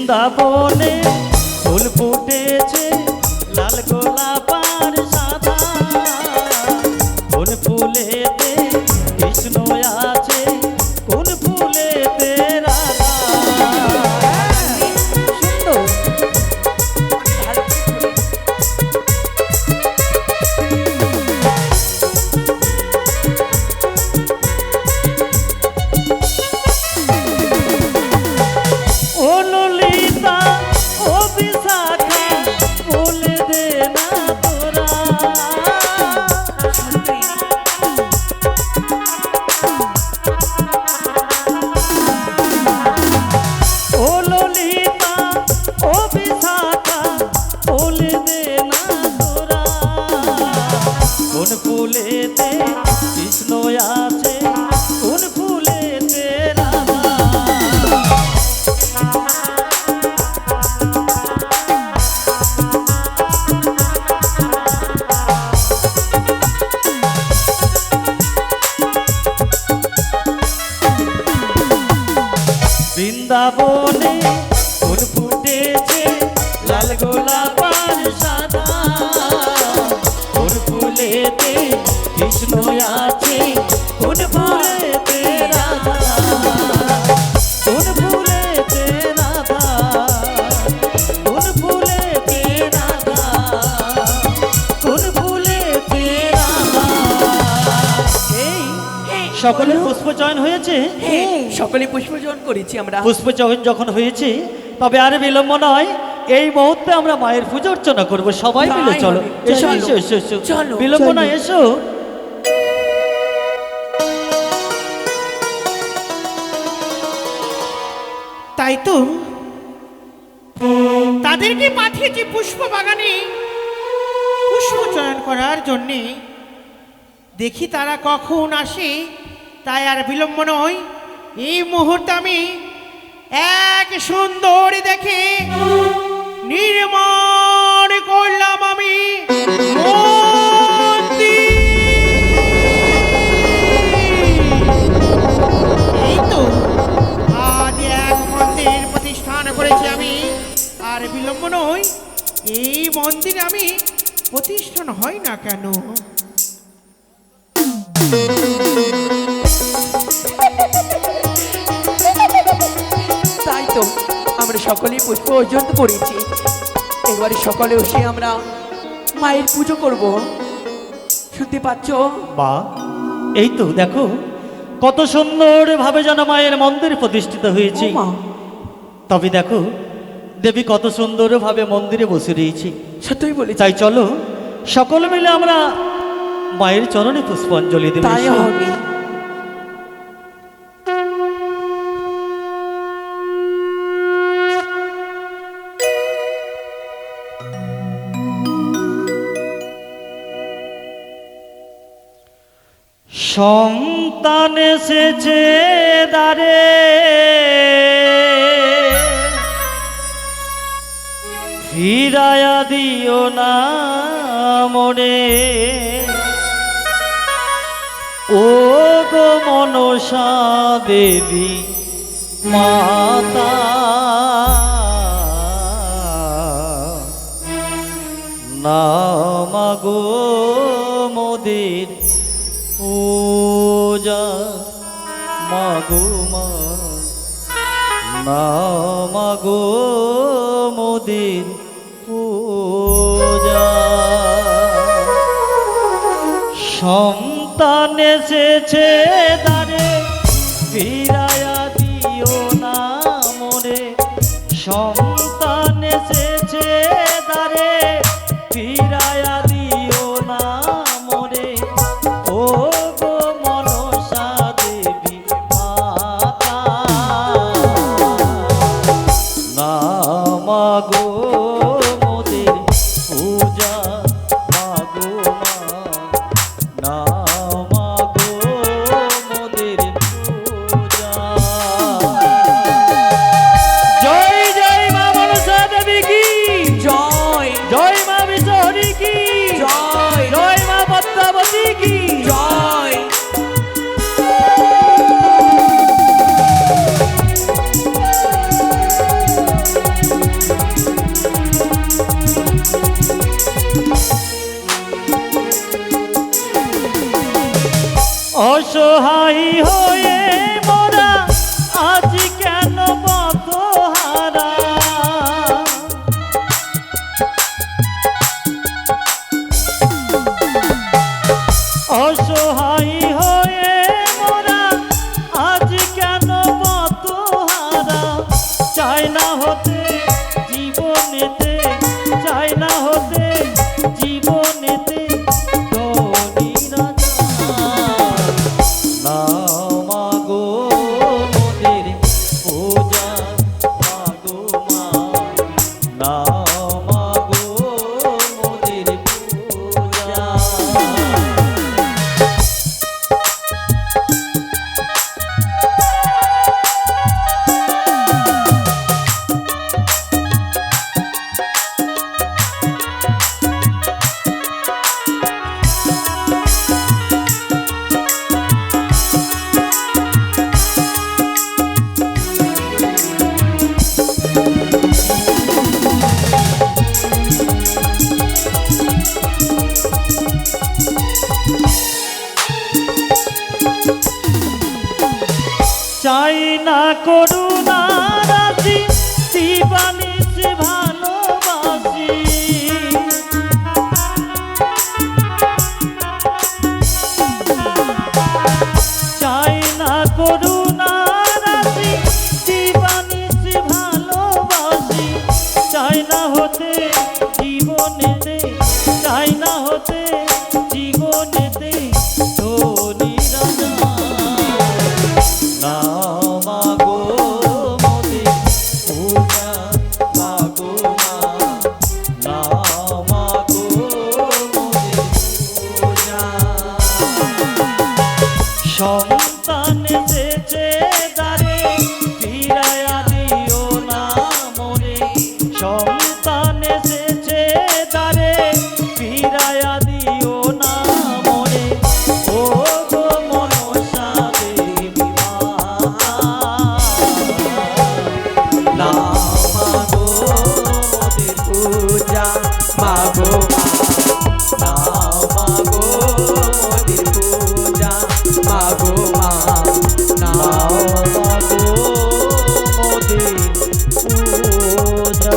বৃন্দাবনে ফুল ফুটেছে লাল গোলাপ আর সাদা, কোন ফুলেতে কৃষ্ণ আছে কোন ফুলেতে রাধা। ও ললিতা ও বিশাখা বলে দে না তোরা, ও ললিতা ও বিশাখা বলে দে না তোরা, কোন ফুলেতে কৃষ্ণ আছে কোন ফুলেতে রাধা। বৃন্দাবনে ফুল ফুটেছে লাল গোলাপ আর সাদা, কোন ফুলেতে কৃষ্ণ আছে কোন ফুলেতে রাধা, কোন ফুলেতে রাধা, কোন ফুলেতে রাধা, কোন ফুলেতে রাধা। এই সকলের পুষ্পচয়ন হয়েছে? সকলে পুষ্পচয়ন করেছি আমরা। পুষ্পচয়ন যখন হয়েছে তবে আর বিলম্ব নয়, এই মুহূর্তে আমরা মায়ের পুজো অর্চনা করবো। সবাই মিলে চলো, এসো এসো এসো এসো, বিলম্ব না, এসো। তাই তো তাদেরকে পাঠিয়েছি পুষ্প বাগানে পুষ্প চয়ন করার জন্যে, দেখি তারা কখন আসে। তাই আর বিলম্ব নয়, এই মুহূর্তে আমি এক সুন্দর দেখে নির্মাণ করলাম আমি মন্দির। এই তো আজ এক মন্দির প্রতিষ্ঠান করেছি আমি, আর বিলম্ব নয়, এই মন্দিরে আমি প্রতিষ্ঠান হয় না কেন? তাই তো আমরা সকলেই পুষ্প অর্জন করেছি, এবারে সকলে এসে আমরা মায়ের পুজো করব। শুনতে পাচ্ছ? বা এই তো দেখো কত সুন্দর ভাবে যেন মায়ের মন্দির প্রতিষ্ঠিত হয়েছে। ও মা, তবে দেখো দেবী কত সুন্দর ভাবে মন্দিরে বসে রয়েছে। সত্যই বলেছি। তাই চলো সকলে মিলে আমরা মায়ের চরণে পুষ্পাঞ্জলি দেব। তাই হবে। সন্তান এসেছে দ্বারে, ফিরায়া দিও না মনে, ও গো মনসা দেবী মাতা, না মাগো মোদের পূজা, মাগো মা, না মাগো মোদের পূজা। সন্তান এসেছে দ্বারে, ফিরায়া দিও না মনে, সন্তান এসেছে দ্বারে, ফিরায়া দিও না মনে, ও গো মনসা দেবী মাতা, না মাগো মোদের পূজা, মাগো মা, না মাগো মোদের পূজা। জয় জয় মা। চাই না করুণা রাশি দিবানিশ ভালোবাসি চাই না করুণা রাশি দিবানিশ ভালোবাসি চাই না হতে জীবনেতে চাই না হতে জীবনেতে ধনী রাজা না মাগো মোদের পূজা মাগো মা না মাগো মোদের পূজা সন্তান যেচে দারে ফিরায়া দিও না মরে সন্তান যেচে দারে ফিরায়া দিও না মরে ও গো মনসা দেবী মা না মাগো মোদের পূজা মাগো না মাগো মোদের পূজা মাগো মা না মাগো মোদের পূজা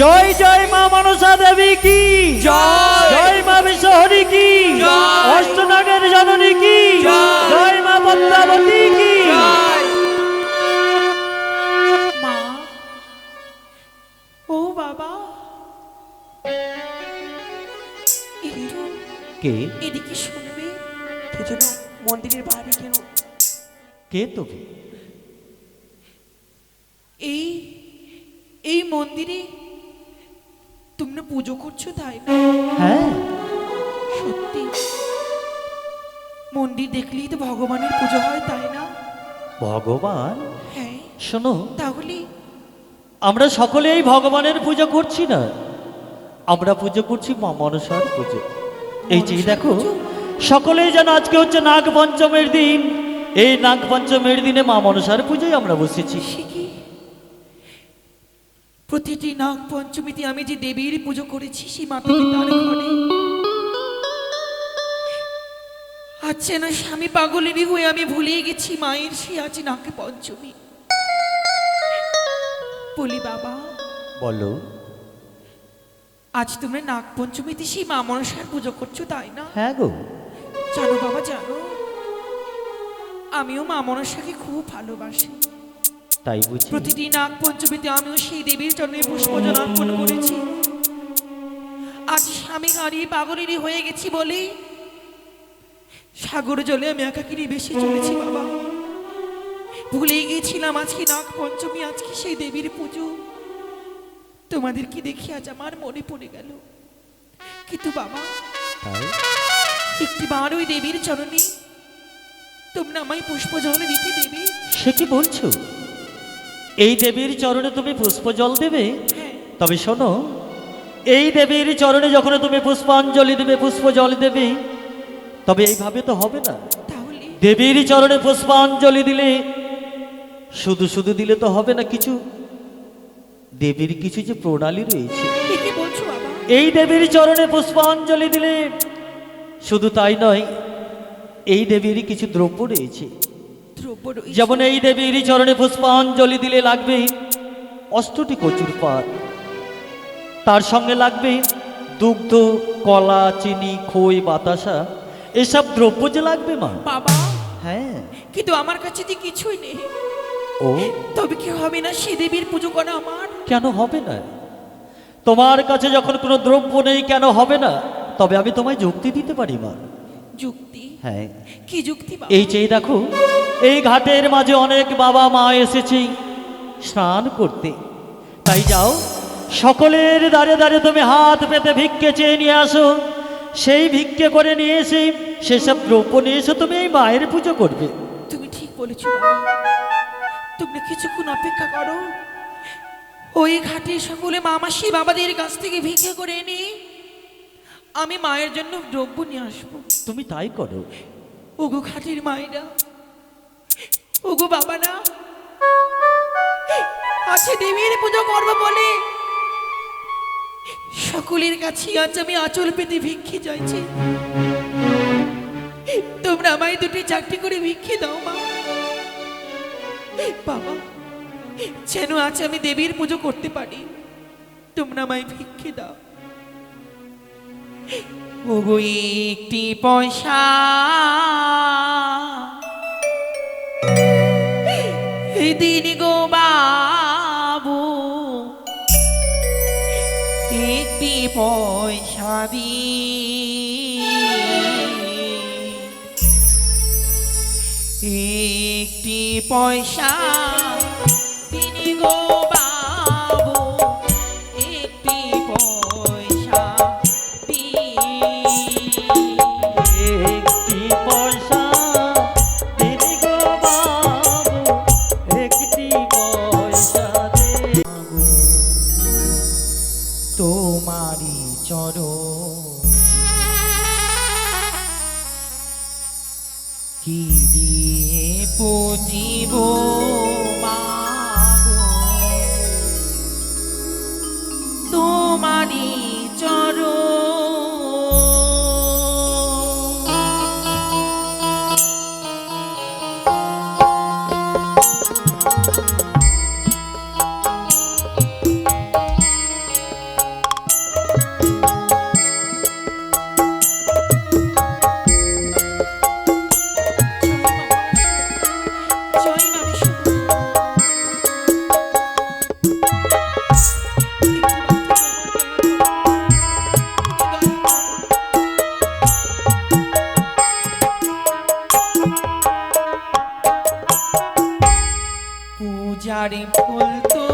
জয় জয় মা মনসা দেবী কি জয়। জয় মা বিশ্বহরি কি জয়। অষ্টনাগের জননী কি জয়। জয় মা পদ্মাবতী কি মা ও বাবা একটু কে এদিকে শুনবে কে যেন মন্দিরের বাইরে কেন কে তুমি এই এই মন্দিরে তোমরা পুজো করছো তাই না হ্যাঁ সত্যি মন্দির দেখলেই তো ভগবানের পুজো হয় তাই না ভগবান হ্যাঁ শোনো তাহলে আমরা সকলেই ভগবানের পুজো করছি না আমরা পুজো করছি মা মনসার পুজো এই যে মনসার দেখো পুজো? সকলেই যেন আজকে হচ্ছে নাগ পঞ্চমের দিন এই নাগ পঞ্চমের দিনে মা মনসার পুজোয় আমরা বসেছি সে কি প্রতিটি নাগ পঞ্চমীতে আমি যে দেবীর পুজো করেছি সেই মাতা পিতার ঘরে আচ্ছা না স্বামী পাগলেরই হয়ে আমি ভুলিয়ে গেছি মায়ের সে আছে নাগ পঞ্চমী বলি বাবা বলো আজ তোমরা নাগ পঞ্চমীতে সেই মা মনসার পুজো করছো তাই না হ্যাঁ গো জানো বাবা জানো আমিও মা মনসাকে খুব ভালোবাসি তাই বুঝি প্রতিদিন নাগ পঞ্চমীতে আমিও সেই দেবীর চরণে পুষ্পজন অর্পণ করেছি আজ স্বামী হারিয়ে পাগলেরই হয়ে গেছি বলে সাগর জলে আমি একাকিরি বেশি চলেছি বাবা ভুলে গিয়েছিলাম আজকে নাগ পঞ্চমী আজকে সেই দেবীর পুজো তোমাদের কি দেখি আজ আমার মনে পড়ে গেল কিন্তু বাবা তাই একটি বার ওই দেবীর চরণে তোমরা আমায় পুষ্প জল দিতে দেবে সে কি বলছো এই দেবীর চরণে তুমি পুষ্প জল দেবে হ্যাঁ তবে শোনো এই দেবীর চরণে যখন তুমি পুষ্পাঞ্জলি দেবে পুষ্প জল দেবে তবে এইভাবে তো হবে না তাহলে দেবীর চরণে পুষ্পাঞ্জলি দিলে শুধু শুধু দিলে তো হবে না কিছু দেবীর কিছু যে প্রণালী রয়েছে কি বলছো বাবা এই দেবীর চরণে পুষ্পাঞ্জলি দিলে শুধু তাই নয় এই দেবীর কিছু দ্রব্য রয়েছে দ্রব্য রয়েছে। যেমন এই দেবীর চরণে পুষ্পাঞ্জলি দিলে লাগবে 8টি কচুর পাত তার সঙ্গে লাগবে দুগ্ধ কলা চিনি খই বাতাসা এসব দ্রব্য যে লাগবে মা বাবা হ্যাঁ কিন্তু আমার কাছে যে কিছুই নেই ও তবে কি হবে না সে দেবীর পুজো করা আমার কেন হবে না তোমার কাছে যখন কোনো দ্রব্য নেই কেন হবে না তবে আমি তোমায় যুক্তি দিতে পারি মা যুক্তি হ্যাঁ কি যুক্তি বাবা এই চেয়ে দেখো এই ঘাটের মাঝে অনেক বাবা মা এসেছে স্নান করতে তাই যাও সকলের দ্বারে দ্বারে তুমি হাত পেতে ভিক্ষে চেয়ে নিয়ে আসো সেই ভিক্ষে করে নিয়ে এসে সেসব দ্রব্য নিয়ে এসে তুমি এই মায়ের পুজো করবে তুমি ঠিক বলেছো বাবা তোমরা কিছুক্ষণ অপেক্ষা করো ওই ঘাটে সকলে মামাসি বাবাদের কাছ থেকে ভিক্ষে করে এনে আমি মায়ের জন্য দ্রব্য নিয়ে আসবো তুমি তাই করো ওগো ঘাটের মায়েরা ওগো বাবারা আছে দেবীর পুজো করবো বলে সকলের কাছে আজ আমি আঁচল পেতে ভিক্ষে চাইছি তোমরা আমায় দুটি চাকরি করে ভিক্ষে দাও মা। বাবা, যেন আজ আমি দেবীর পুজো করতে পারি, তোমরা আমায় ভিক্ষে দাও। ওগো একটি পয়সা দিন গো বাবু, একটি পয়সা একটি পয়সা দিন গো বাবু, একটি পয়সা একটি পয়সা দিন গো বাবু, একটি পয়সা দে। তোমারি চরণ কি দিয়ে পুজিব মাগো, তোমারি চরণ। জয় মা বিষ্ণু। পূজারে ফুল তো